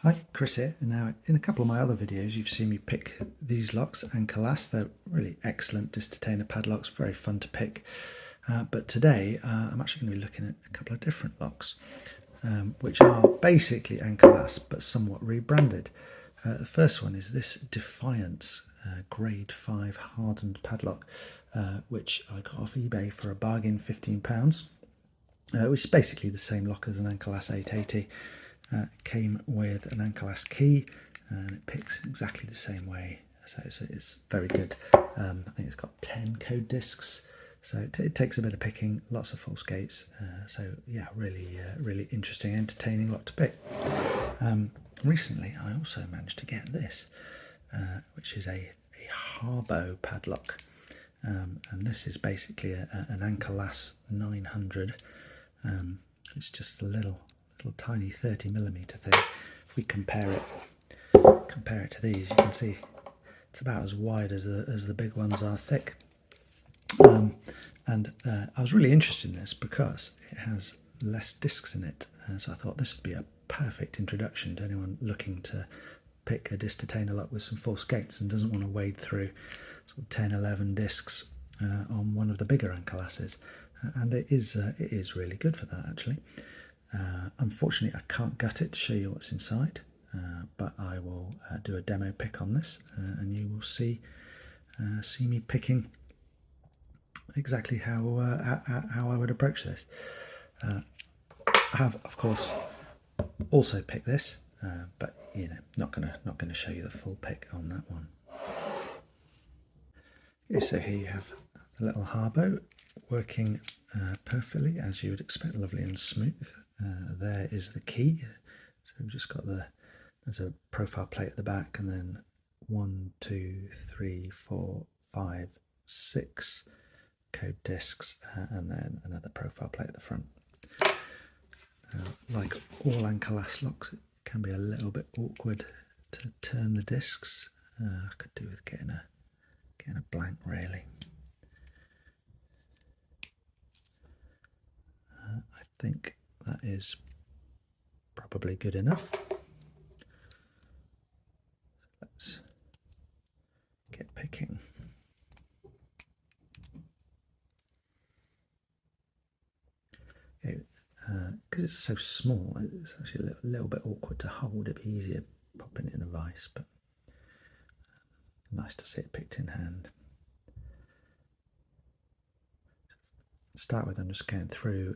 Hi, Chris here. And now in a couple of my other videos you've seen me pick these locks and Calas. They're really excellent disc detainer padlocks, very fun to pick. But today I'm actually going to be looking at a couple of different locks, which are basically Ancalas but somewhat rebranded. The first one is this Defiance grade 5 hardened padlock, which I got off eBay for a bargain, £15. Which is basically the same lock as an Ancalas 880. Came with an Ancalas key and it picks exactly the same way, so it's very good. I think it's got 10 code discs, so it takes a bit of picking, lots of false gates, so yeah, really interesting, entertaining lock to pick. Recently I also managed to get this, which is a Habo padlock, and this is basically an Ancalas 900. It's just a little tiny 30mm thing. If we compare it to these, you can see it's about as wide as the big ones are thick. And I was really interested in this because it has less discs in it, so I thought this would be a perfect introduction to anyone looking to pick a disc detainer lock with some false gates and doesn't want to wade through sort of 10-11 discs on one of the bigger Ancalases. And it is really good for that, actually. Unfortunately I can't gut it to show you what's inside, but I will do a demo pick on this, and you will see me picking exactly how I would approach this. I have, of course, also picked this, but you know, not gonna show you the full pick on that one. Okay, so here you have the little Habo working perfectly as you would expect, lovely and smooth. There is the key. So we've just got there's a profile plate at the back, and then 1, 2, 3, 4, 5, 6 code discs, and then another profile plate at the front. Like all Ancalas locks, it can be a little bit awkward to turn the discs. I could do with getting a blank, really. I think that is probably good enough. Let's get picking. Okay, because it's so small, it's actually a little bit awkward to hold. It'd be easier popping it in a vise, but nice to see it picked in hand. To start with, I'm just going through,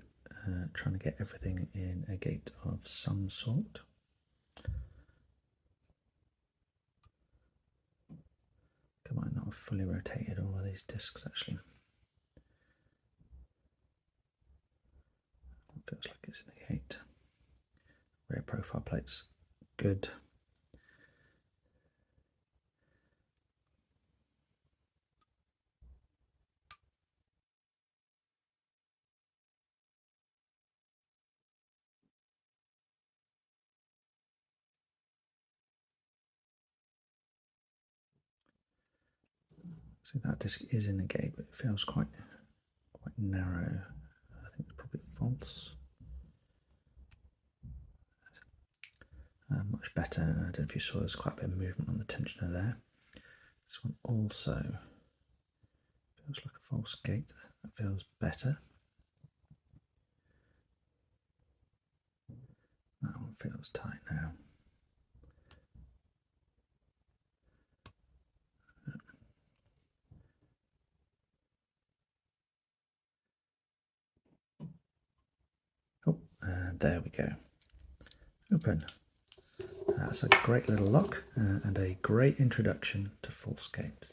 trying to get everything in a gate of some sort. I might not have fully rotated all of these discs, actually. It feels like it's in a gate. Rear profile plates, good. So that disc is in the gate, but it feels quite narrow. I think it's probably false. Much better. I don't know if you saw, there's quite a bit of movement on the tensioner there. This one also feels like a false gate. That feels better. That one feels tight now. Oh, and there we go. Open. That's a great little lock and a great introduction to false gate.